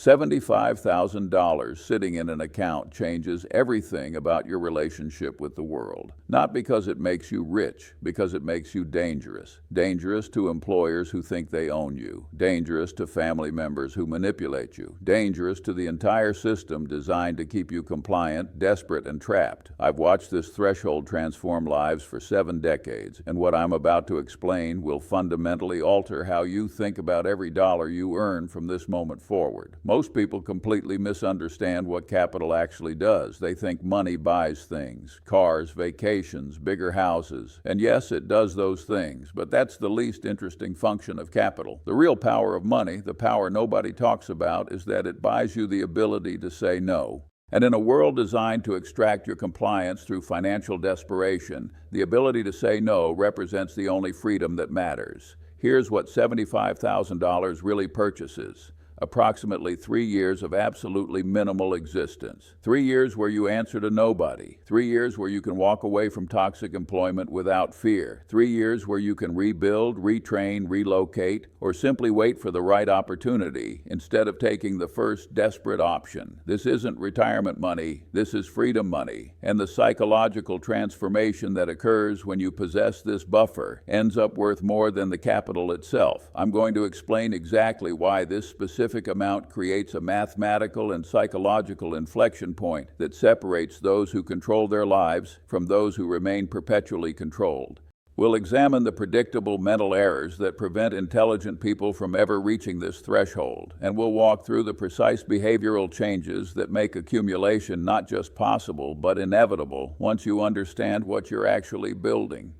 $75,000 sitting in an account changes everything about your relationship with the world. Not because it makes you rich, because it makes you dangerous. Dangerous to employers who think they own you. Dangerous to family members who manipulate you. Dangerous to the entire system designed to keep you compliant, desperate, and trapped. I've watched this threshold transform lives for 7 decades, and what I'm about to explain will fundamentally alter how you think about every dollar you earn from this moment forward. Most people completely misunderstand what capital actually does. They think money buys things, cars, vacations, bigger houses. And yes, it does those things, but that's the least interesting function of capital. The real power of money, the power nobody talks about, is that it buys you the ability to say no. And in a world designed to extract your compliance through financial desperation, the ability to say no represents the only freedom that matters. Here's what $75,000 really purchases. Approximately 3 years of absolutely minimal existence. 3 years where you answer to nobody. 3 years where you can walk away from toxic employment without fear. 3 years where you can rebuild, retrain, relocate, or simply wait for the right opportunity instead of taking the first desperate option. This isn't retirement money, this is freedom money. And the psychological transformation that occurs when you possess this buffer ends up worth more than the capital itself. I'm going to explain exactly why this specific amount creates a mathematical and psychological inflection point that separates those who control their lives from those who remain perpetually controlled. We'll examine the predictable mental errors that prevent intelligent people from ever reaching this threshold, and we'll walk through the precise behavioral changes that make accumulation not just possible, but inevitable once you understand what you're actually building.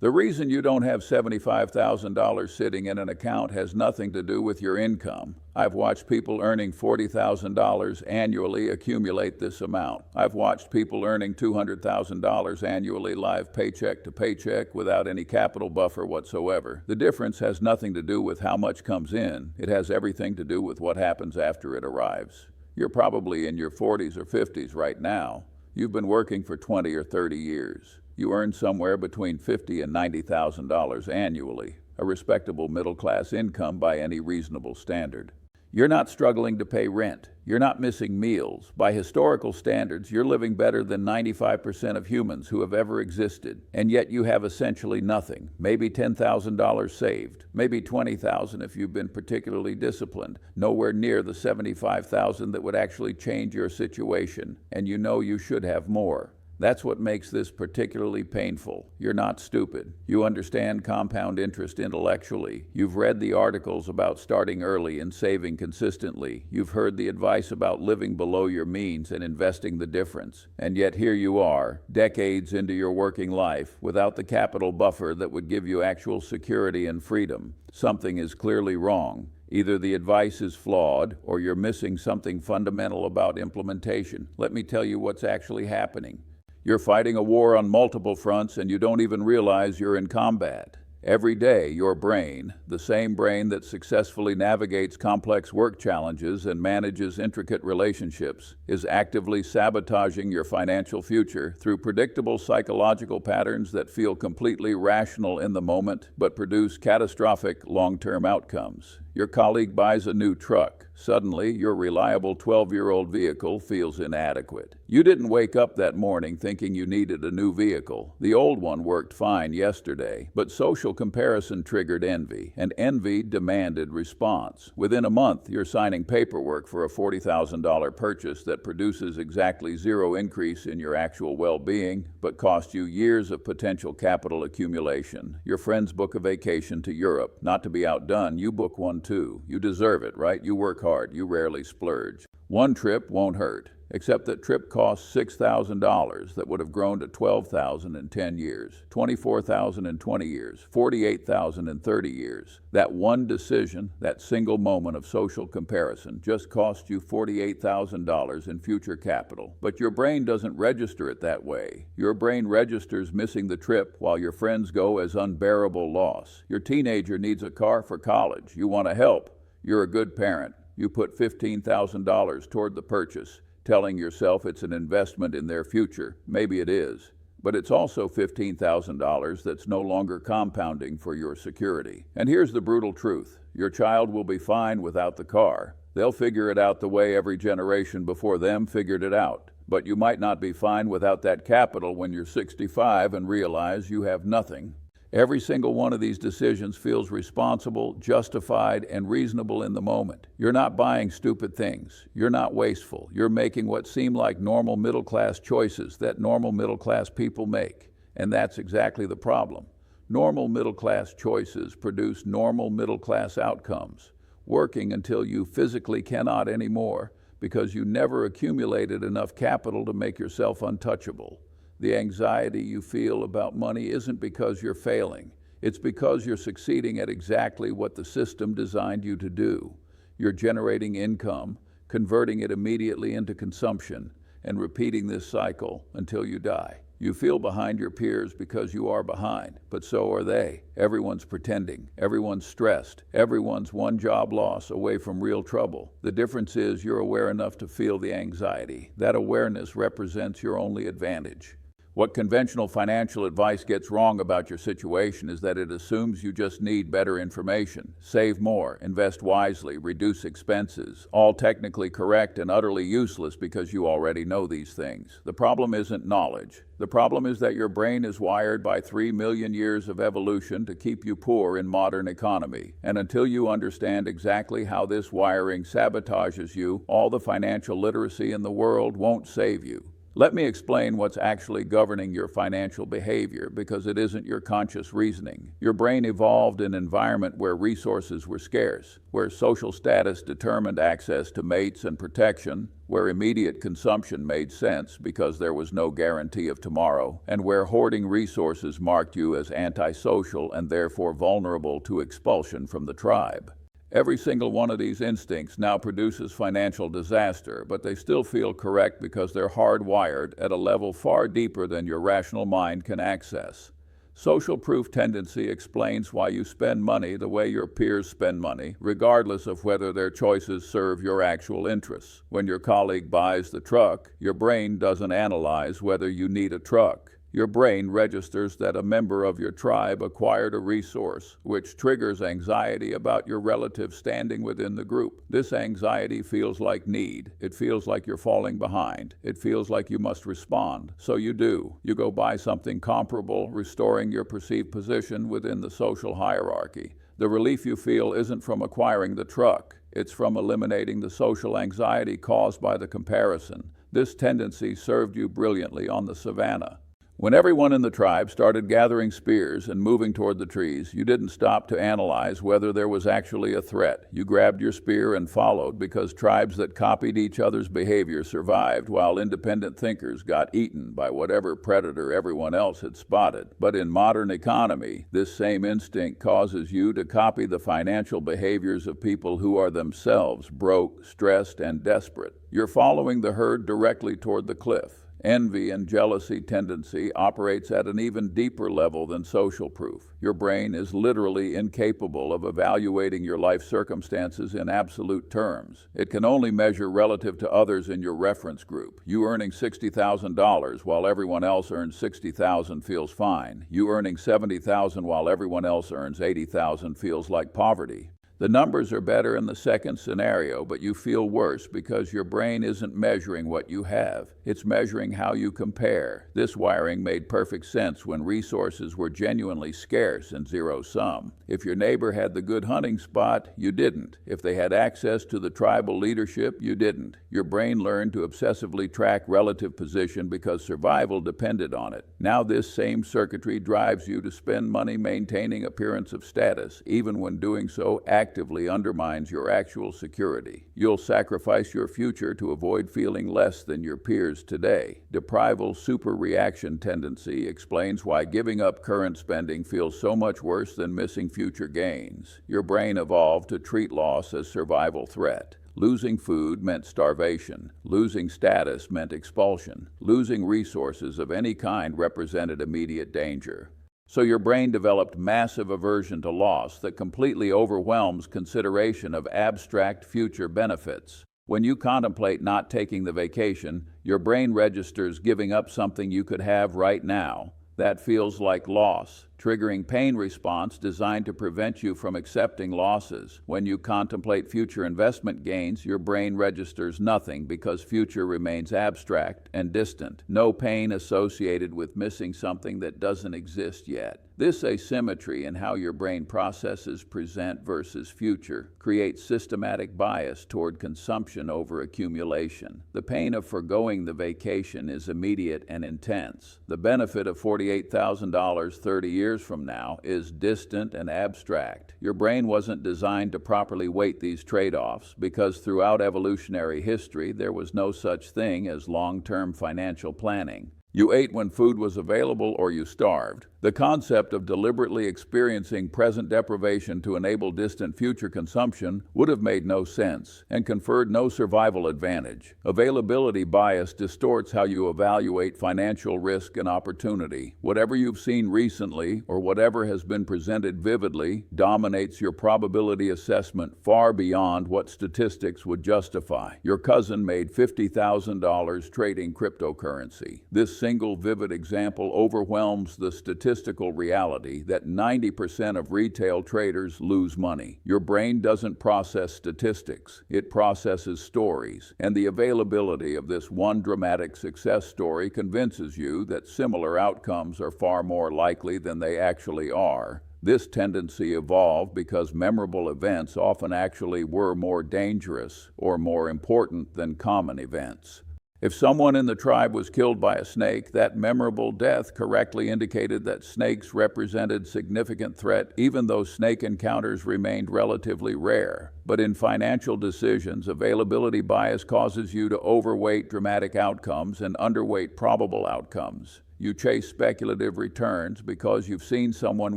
The reason you don't have $75,000 sitting in an account has nothing to do with your income. I've watched people earning $40,000 annually accumulate this amount. I've watched people earning $200,000 annually live paycheck to paycheck without any capital buffer whatsoever. The difference has nothing to do with how much comes in. It has everything to do with what happens after it arrives. You're probably in your 40s or 50s right now. You've been working for 20 or 30 years. You earn somewhere between $50,000 and $90,000 annually, a respectable middle-class income by any reasonable standard. You're not struggling to pay rent. You're not missing meals. By historical standards, you're living better than 95% of humans who have ever existed. And yet you have essentially nothing. Maybe $10,000 saved. Maybe $20,000 if you've been particularly disciplined. Nowhere near the $75,000 that would actually change your situation. And you know you should have more. That's what makes this particularly painful. You're not stupid. You understand compound interest intellectually. You've read the articles about starting early and saving consistently. You've heard the advice about living below your means and investing the difference. And yet here you are, decades into your working life, without the capital buffer that would give you actual security and freedom. Something is clearly wrong. Either the advice is flawed, or you're missing something fundamental about implementation. Let me tell you what's actually happening. You're fighting a war on multiple fronts and you don't even realize you're in combat. Every day, your brain, the same brain that successfully navigates complex work challenges and manages intricate relationships, is actively sabotaging your financial future through predictable psychological patterns that feel completely rational in the moment but produce catastrophic long-term outcomes. Your colleague buys a new truck. Suddenly, your reliable 12-year-old vehicle feels inadequate. You didn't wake up that morning thinking you needed a new vehicle. The old one worked fine yesterday, but social comparison triggered envy, and envy demanded response. Within a month, you're signing paperwork for a $40,000 purchase that produces exactly zero increase in your actual well-being, but costs you years of potential capital accumulation. Your friends book a vacation to Europe. Not to be outdone, you book one too. You deserve it, right? You work hard. You rarely splurge. One trip won't hurt, except that trip costs $6,000 that would have grown to $12,000 in 10 years, $24,000 in 20 years, $48,000 in 30 years. That one decision, that single moment of social comparison, just cost you $48,000 in future capital. But your brain doesn't register it that way. Your brain registers missing the trip while your friends go as unbearable loss. Your teenager needs a car for college. You want to help. You're a good parent. You put $15,000 toward the purchase, telling yourself it's an investment in their future. Maybe it is, but it's also $15,000 that's no longer compounding for your security. And here's the brutal truth. Your child will be fine without the car. They'll figure it out the way every generation before them figured it out. But you might not be fine without that capital when you're 65 and realize you have nothing. Every single one of these decisions feels responsible, justified, and reasonable in the moment. You're not buying stupid things. You're not wasteful. You're making what seem like normal middle-class choices that normal middle-class people make. And that's exactly the problem. Normal middle-class choices produce normal middle-class outcomes, working until you physically cannot anymore because you never accumulated enough capital to make yourself untouchable. The anxiety you feel about money isn't because you're failing. It's because you're succeeding at exactly what the system designed you to do. You're generating income, converting it immediately into consumption, and repeating this cycle until you die. You feel behind your peers because you are behind, but so are they. Everyone's pretending. Everyone's stressed. Everyone's one job loss away from real trouble. The difference is you're aware enough to feel the anxiety. That awareness represents your only advantage. What conventional financial advice gets wrong about your situation is that it assumes you just need better information, save more, invest wisely, reduce expenses, all technically correct and utterly useless because you already know these things. The problem isn't knowledge. The problem is that your brain is wired by 3 million years of evolution to keep you poor in modern economy. And until you understand exactly how this wiring sabotages you, all the financial literacy in the world won't save you. Let me explain what's actually governing your financial behavior, because it isn't your conscious reasoning. Your brain evolved in an environment where resources were scarce, where social status determined access to mates and protection, where immediate consumption made sense because there was no guarantee of tomorrow, and where hoarding resources marked you as antisocial and therefore vulnerable to expulsion from the tribe. Every single one of these instincts now produces financial disaster, but they still feel correct because they're hardwired at a level far deeper than your rational mind can access. Social proof tendency explains why you spend money the way your peers spend money, regardless of whether their choices serve your actual interests. When your colleague buys the truck, your brain doesn't analyze whether you need a truck. Your brain registers that a member of your tribe acquired a resource, which triggers anxiety about your relative standing within the group. This anxiety feels like need. It feels like you're falling behind. It feels like you must respond. So you do. You go buy something comparable, restoring your perceived position within the social hierarchy. The relief you feel isn't from acquiring the truck. It's from eliminating the social anxiety caused by the comparison. This tendency served you brilliantly on the savannah. When everyone in the tribe started gathering spears and moving toward the trees, you didn't stop to analyze whether there was actually a threat. You grabbed your spear and followed, because tribes that copied each other's behavior survived, while independent thinkers got eaten by whatever predator everyone else had spotted. But in modern economy, this same instinct causes you to copy the financial behaviors of people who are themselves broke, stressed, and desperate. You're following the herd directly toward the cliff. Envy and jealousy tendency operates at an even deeper level than social proof. Your brain is literally incapable of evaluating your life circumstances in absolute terms. It can only measure relative to others in your reference group. You earning $60,000 while everyone else earns $60,000 feels fine. You earning $70,000 while everyone else earns $80,000 feels like poverty. The numbers are better in the second scenario, but you feel worse because your brain isn't measuring what you have. It's measuring how you compare. This wiring made perfect sense when resources were genuinely scarce and zero-sum. If your neighbor had the good hunting spot, you didn't. If they had access to the tribal leadership, you didn't. Your brain learned to obsessively track relative position because survival depended on it. Now this same circuitry drives you to spend money maintaining appearance of status, even when doing so actively undermines your actual security. You'll sacrifice your future to avoid feeling less than your peers today. Deprival super-reaction tendency explains why giving up current spending feels so much worse than missing future gains. Your brain evolved to treat loss as survival threat. Losing food meant starvation. Losing status meant expulsion. Losing resources of any kind represented immediate danger. So your brain developed massive aversion to loss that completely overwhelms consideration of abstract future benefits. When you contemplate not taking the vacation, your brain registers giving up something you could have right now. That feels like loss. triggering pain response designed to prevent you from accepting losses. When you contemplate future investment gains, your brain registers nothing because future remains abstract and distant. No pain associated with missing something that doesn't exist yet. This asymmetry in how your brain processes present versus future creates systematic bias toward consumption over accumulation. The pain of forgoing the vacation is immediate and intense. The benefit of $48,000 30 years from now is distant and abstract. Your brain wasn't designed to properly weight these trade-offs because throughout evolutionary history there was no such thing as long-term financial planning. You ate when food was available or you starved. The concept of deliberately experiencing present deprivation to enable distant future consumption would have made no sense and conferred no survival advantage. Availability bias distorts how you evaluate financial risk and opportunity. Whatever you've seen recently or whatever has been presented vividly dominates your probability assessment far beyond what statistics would justify. Your cousin made $50,000 trading cryptocurrency. This single vivid example overwhelms the statistical reality that 90% of retail traders lose money. Your brain doesn't process statistics, it processes stories, and the availability of this one dramatic success story convinces you that similar outcomes are far more likely than they actually are. This tendency evolved because memorable events often actually were more dangerous or more important than common events. If someone in the tribe was killed by a snake, that memorable death correctly indicated that snakes represented significant threat, even though snake encounters remained relatively rare. But in financial decisions, availability bias causes you to overweight dramatic outcomes and underweight probable outcomes. You chase speculative returns because you've seen someone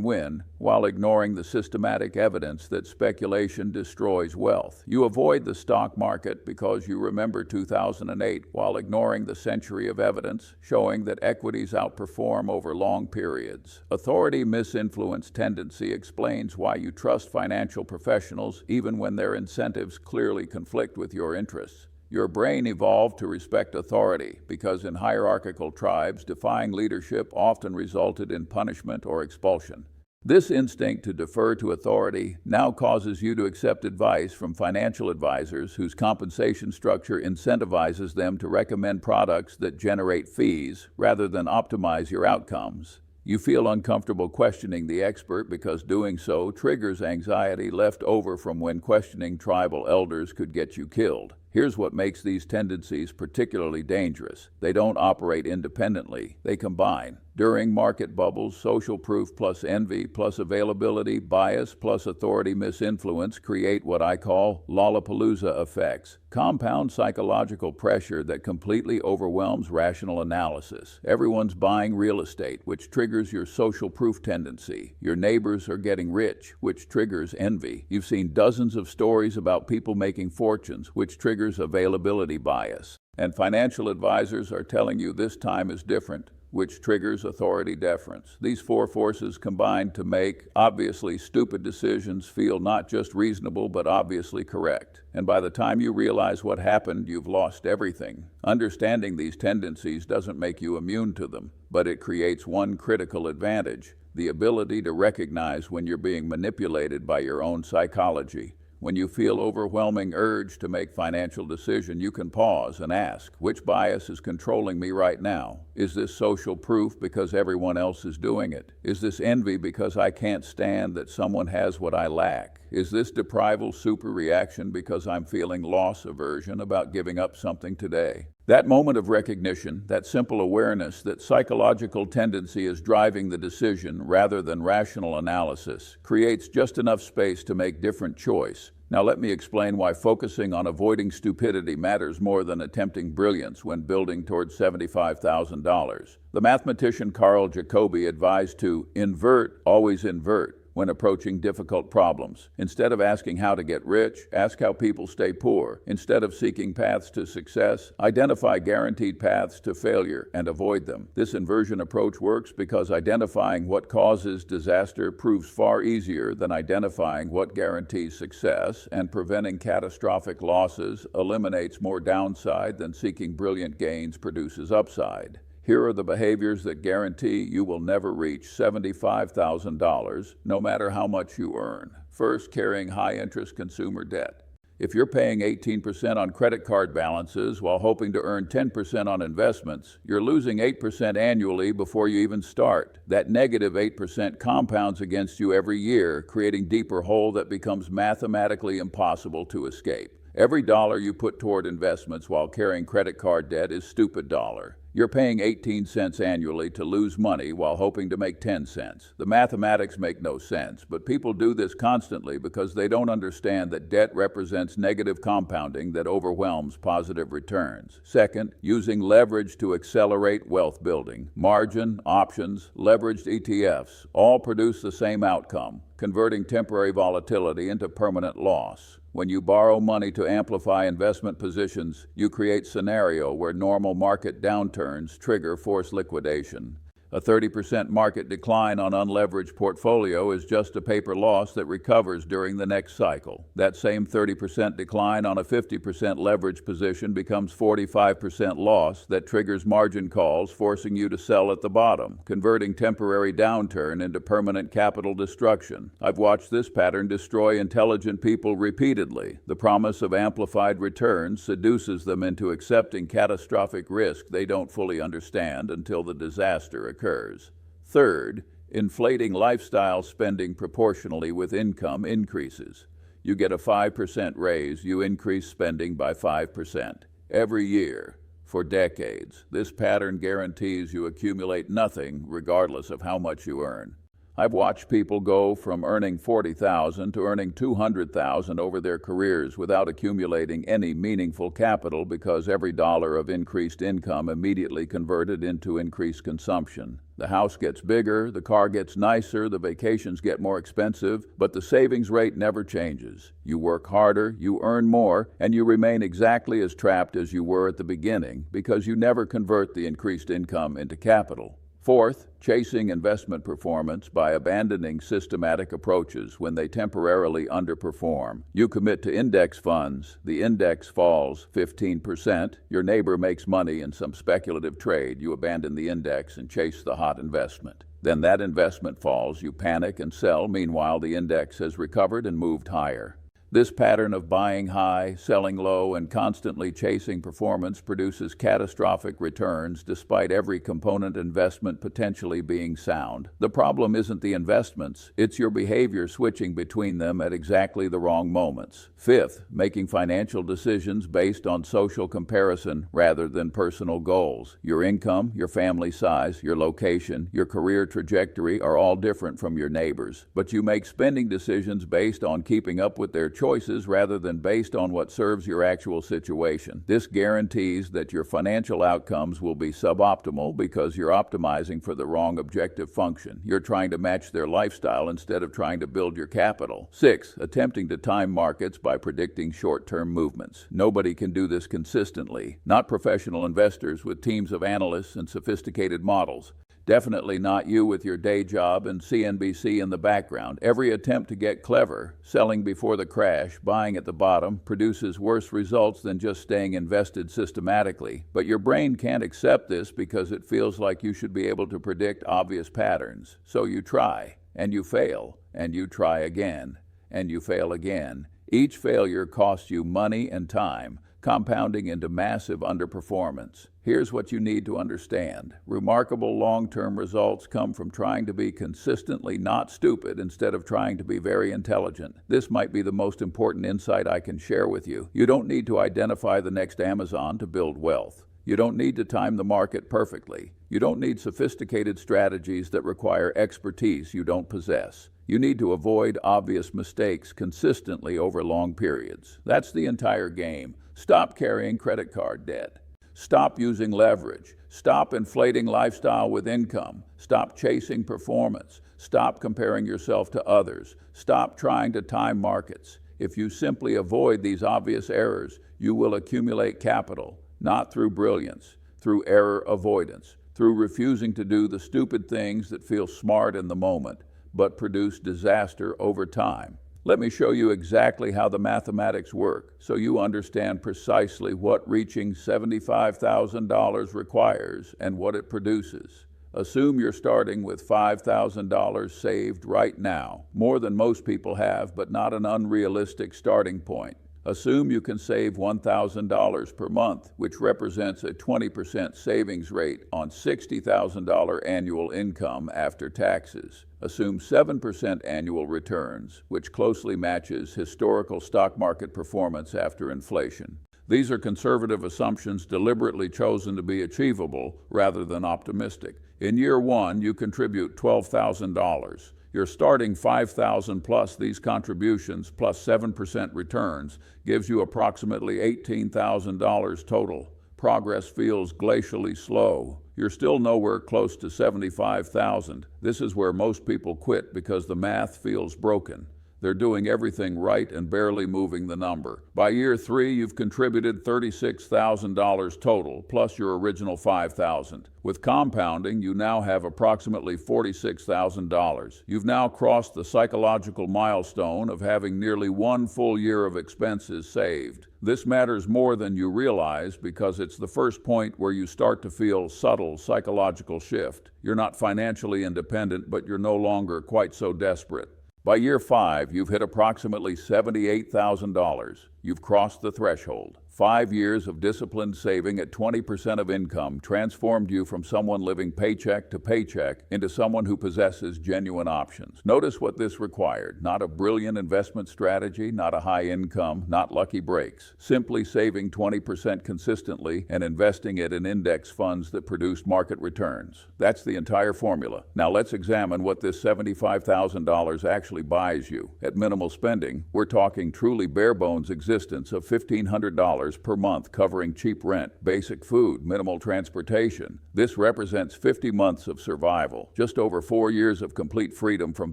win, while ignoring the systematic evidence that speculation destroys wealth. You avoid the stock market because you remember 2008, while ignoring the century of evidence showing that equities outperform over long periods. Authority misinfluence tendency explains why you trust financial professionals even when their incentives clearly conflict with your interests. Your brain evolved to respect authority because in hierarchical tribes, defying leadership often resulted in punishment or expulsion. This instinct to defer to authority now causes you to accept advice from financial advisors whose compensation structure incentivizes them to recommend products that generate fees rather than optimize your outcomes. You feel uncomfortable questioning the expert because doing so triggers anxiety left over from when questioning tribal elders could get you killed. Here's what makes these tendencies particularly dangerous. They don't operate independently, they combine. During market bubbles, social proof plus envy plus availability bias plus authority misinfluence create what I call Lollapalooza effects. Compound psychological pressure that completely overwhelms rational analysis. Everyone's buying real estate, which triggers your social proof tendency. Your neighbors are getting rich, which triggers envy. You've seen dozens of stories about people making fortunes, which triggers availability bias. And financial advisors are telling you this time is different, which triggers authority deference. These four forces combine to make obviously stupid decisions feel not just reasonable but obviously correct. And by the time you realize what happened, you've lost everything. Understanding these tendencies doesn't make you immune to them, but it creates one critical advantage: the ability to recognize when you're being manipulated by your own psychology. When you feel overwhelming urge to make financial decision, you can pause and ask, which bias is controlling me right now? Is this social proof because everyone else is doing it? Is this envy because I can't stand that someone has what I lack? Is this deprival super reaction because I'm feeling loss aversion about giving up something today? That moment of recognition, that simple awareness that psychological tendency is driving the decision rather than rational analysis, creates just enough space to make different choice. Now let me explain why focusing on avoiding stupidity matters more than attempting brilliance when building towards $75,000. The mathematician Carl Jacobi advised to invert, always invert, when approaching difficult problems. Instead of asking how to get rich, ask how people stay poor. Instead of seeking paths to success, identify guaranteed paths to failure and avoid them. This inversion approach works because identifying what causes disaster proves far easier than identifying what guarantees success, and preventing catastrophic losses eliminates more downside than seeking brilliant gains produces upside. Here are the behaviors that guarantee you will never reach $75,000, no matter how much you earn. First, carrying high-interest consumer debt. If you're paying 18% on credit card balances while hoping to earn 10% on investments, you're losing 8% annually before you even start. That negative 8% compounds against you every year, creating a deeper hole that becomes mathematically impossible to escape. Every dollar you put toward investments while carrying credit card debt is stupid dollar. You're paying 18 cents annually to lose money while hoping to make 10 cents. The mathematics make no sense, but people do this constantly because they don't understand that debt represents negative compounding that overwhelms positive returns. Second, using leverage to accelerate wealth building. Margin, options, leveraged ETFs all produce the same outcome, converting temporary volatility into permanent loss. When you borrow money to amplify investment positions, you create a scenario where normal market downturns trigger forced liquidation. A 30% market decline on unleveraged portfolio is just a paper loss that recovers during the next cycle. That same 30% decline on a 50% leveraged position becomes 45% loss that triggers margin calls, forcing you to sell at the bottom, converting temporary downturn into permanent capital destruction. I've watched this pattern destroy intelligent people repeatedly. The promise of amplified returns seduces them into accepting catastrophic risk they don't fully understand until the disaster occurs. Third, inflating lifestyle spending proportionally with income increases. You get a 5% raise, you increase spending by 5% every year for decades. This pattern guarantees you accumulate nothing regardless of how much you earn. I've watched people go from earning $40,000 to earning $200,000 over their careers without accumulating any meaningful capital because every dollar of increased income immediately converted into increased consumption. The house gets bigger, the car gets nicer, the vacations get more expensive, but the savings rate never changes. You work harder, you earn more, and you remain exactly as trapped as you were at the beginning because you never convert the increased income into capital. Fourth, chasing investment performance by abandoning systematic approaches when they temporarily underperform. You commit to index funds, the index falls 15%, your neighbor makes money in some speculative trade, you abandon the index and chase the hot investment. Then that investment falls, you panic and sell, meanwhile the index has recovered and moved higher. This pattern of buying high, selling low, and constantly chasing performance produces catastrophic returns despite every component investment potentially being sound. The problem isn't the investments, it's your behavior switching between them at exactly the wrong moments. Fifth, making financial decisions based on social comparison rather than personal goals. Your income, your family size, your location, your career trajectory are all different from your neighbors, but you make spending decisions based on keeping up with their choices rather than based on what serves your actual situation. This guarantees that your financial outcomes will be suboptimal because you're optimizing for the wrong objective function. You're trying to match their lifestyle instead of trying to build your capital. 6. Attempting to time markets by predicting short-term movements. Nobody can do this consistently. Not professional investors with teams of analysts and sophisticated models. Definitely not you with your day job and CNBC in the background. Every attempt to get clever, selling before the crash, buying at the bottom, produces worse results than just staying invested systematically. But your brain can't accept this because it feels like you should be able to predict obvious patterns. So you try, and you fail, and you try again, and you fail again. Each failure costs you money and time, compounding into massive underperformance. Here's what you need to understand. Remarkable long-term results come from trying to be consistently not stupid instead of trying to be very intelligent. This might be the most important insight I can share with you. You don't need to identify the next Amazon to build wealth. You don't need to time the market perfectly. You don't need sophisticated strategies that require expertise you don't possess. You need to avoid obvious mistakes consistently over long periods. That's the entire game. Stop carrying credit card debt. Stop using leverage. Stop inflating lifestyle with income. Stop chasing performance. Stop comparing yourself to others. Stop trying to time markets. If you simply avoid these obvious errors, you will accumulate capital, not through brilliance, through error avoidance, through refusing to do the stupid things that feel smart in the moment, but produce disaster over time. Let me show you exactly how the mathematics work so you understand precisely what reaching $75,000 requires and what it produces. Assume you're starting with $5,000 saved right now, more than most people have, but not an unrealistic starting point. Assume you can save $1,000 per month, which represents a 20% savings rate on $60,000 annual income after taxes. Assume 7% annual returns, which closely matches historical stock market performance after inflation. These are conservative assumptions deliberately chosen to be achievable rather than optimistic. In year one, you contribute $12,000. You're starting $5,000 plus these contributions plus 7% returns gives you approximately $18,000 total. Progress feels glacially slow. You're still nowhere close to $75,000. This is where most people quit because the math feels broken. They're doing everything right and barely moving the number. By year three, you've contributed $36,000 total, plus your original $5,000. With compounding, you now have approximately $46,000. You've now crossed the psychological milestone of having nearly one full year of expenses saved. This matters more than you realize because it's the first point where you start to feel subtle psychological shift. You're not financially independent, but you're no longer quite so desperate. By year five, you've hit approximately $78,000. You've crossed the threshold. 5 years of disciplined saving at 20% of income transformed you from someone living paycheck to paycheck into someone who possesses genuine options. Notice what this required. Not a brilliant investment strategy, not a high income, not lucky breaks. Simply saving 20% consistently and investing it in index funds that produced market returns. That's the entire formula. Now let's examine what this $75,000 actually buys you. At minimal spending, we're talking truly bare bones existence of $1,500 per month covering cheap rent, basic food, minimal transportation. This represents 50 months of survival, just over 4 years of complete freedom from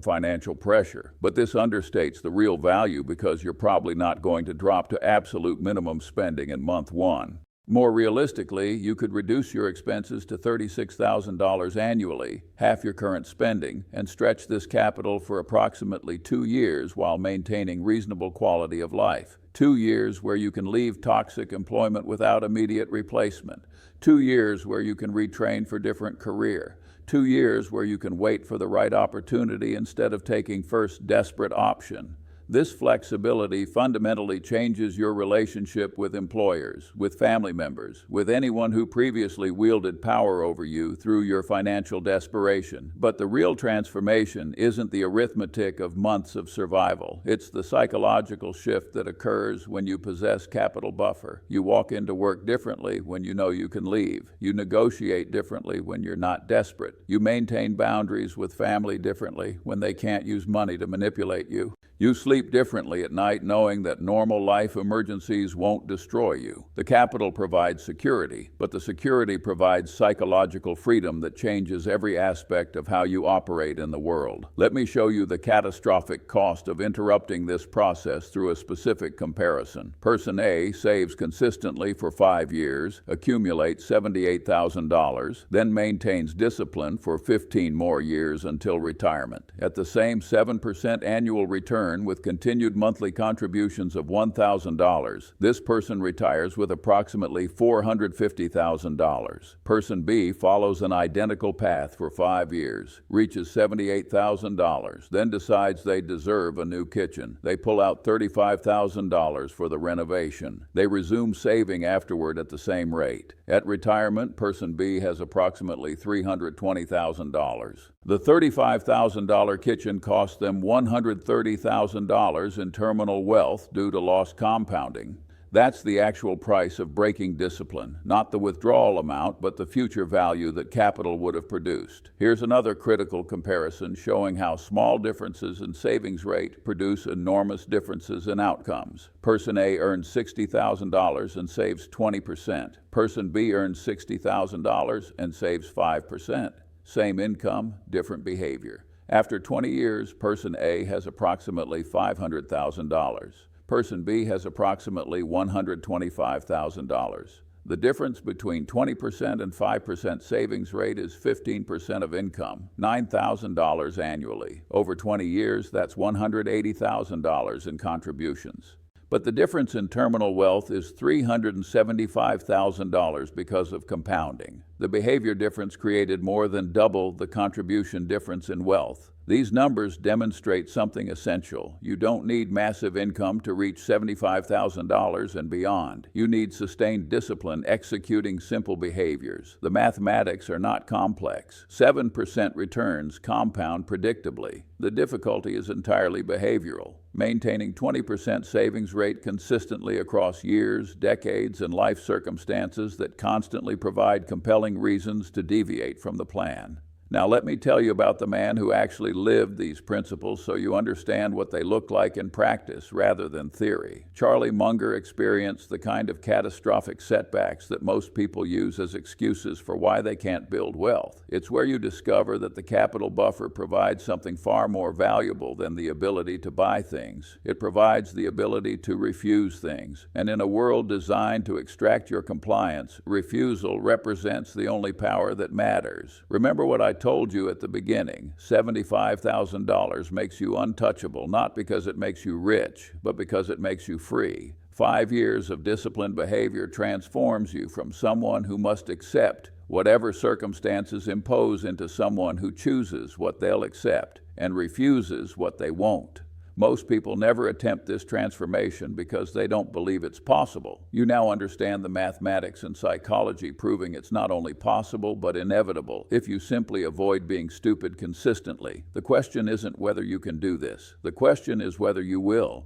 financial pressure. But this understates the real value because you're probably not going to drop to absolute minimum spending in month one. More realistically, you could reduce your expenses to $36,000 annually, half your current spending, and stretch this capital for approximately 2 years while maintaining reasonable quality of life. 2 years where you can leave toxic employment without immediate replacement. 2 years where you can retrain for different career. 2 years where you can wait for the right opportunity instead of taking first desperate option. This flexibility fundamentally changes your relationship with employers, with family members, with anyone who previously wielded power over you through your financial desperation. But the real transformation isn't the arithmetic of months of survival. It's the psychological shift that occurs when you possess capital buffer. You walk into work differently when you know you can leave. You negotiate differently when you're not desperate. You maintain boundaries with family differently when they can't use money to manipulate you. You sleep differently at night knowing that normal life emergencies won't destroy you. The capital provides security, but the security provides psychological freedom that changes every aspect of how you operate in the world. Let me show you the catastrophic cost of interrupting this process through a specific comparison. Person A saves consistently for 5 years, accumulates $78,000, then maintains discipline for 15 more years until retirement. At the same 7% annual return with continued monthly contributions of $1,000, this person retires with approximately $450,000. Person B follows an identical path for 5 years, reaches $78,000, then decides they deserve a new kitchen. They pull out $35,000 for the renovation. They resume saving afterward at the same rate. At retirement, person B has approximately $320,000. The $35,000 kitchen cost them $130,000 in terminal wealth due to lost compounding. That's the actual price of breaking discipline, not the withdrawal amount, but the future value that capital would have produced. Here's another critical comparison showing how small differences in savings rate produce enormous differences in outcomes. Person A earns $60,000 and saves 20%. Person B earns $60,000 and saves 5%. Same income, different behavior. After 20 years, person A has approximately $500,000. Person B has approximately $125,000. The difference between 20% and 5% savings rate is 15% of income, $9,000 annually. Over 20 years, that's $180,000 in contributions. But the difference in terminal wealth is $375,000 because of compounding. The behavior difference created more than double the contribution difference in wealth. These numbers demonstrate something essential. You don't need massive income to reach $75,000 and beyond. You need sustained discipline executing simple behaviors. The mathematics are not complex. 7% returns compound predictably. The difficulty is entirely behavioral. Maintaining 20% savings rate consistently across years, decades, and life circumstances that constantly provide compelling reasons to deviate from the plan. Now let me tell you about the man who actually lived these principles so you understand what they look like in practice rather than theory. Charlie Munger experienced the kind of catastrophic setbacks that most people use as excuses for why they can't build wealth. It's where you discover that the capital buffer provides something far more valuable than the ability to buy things. It provides the ability to refuse things. And in a world designed to extract your compliance, refusal represents the only power that matters. Remember what I told you at the beginning, $75,000 makes you untouchable, not because it makes you rich, but because it makes you free. 5 years of disciplined behavior transforms you from someone who must accept whatever circumstances impose into someone who chooses what they'll accept and refuses what they won't. Most people never attempt this transformation because they don't believe it's possible. You now understand the mathematics and psychology proving it's not only possible but inevitable if you simply avoid being stupid consistently. The question isn't whether you can do this. The question is whether you will.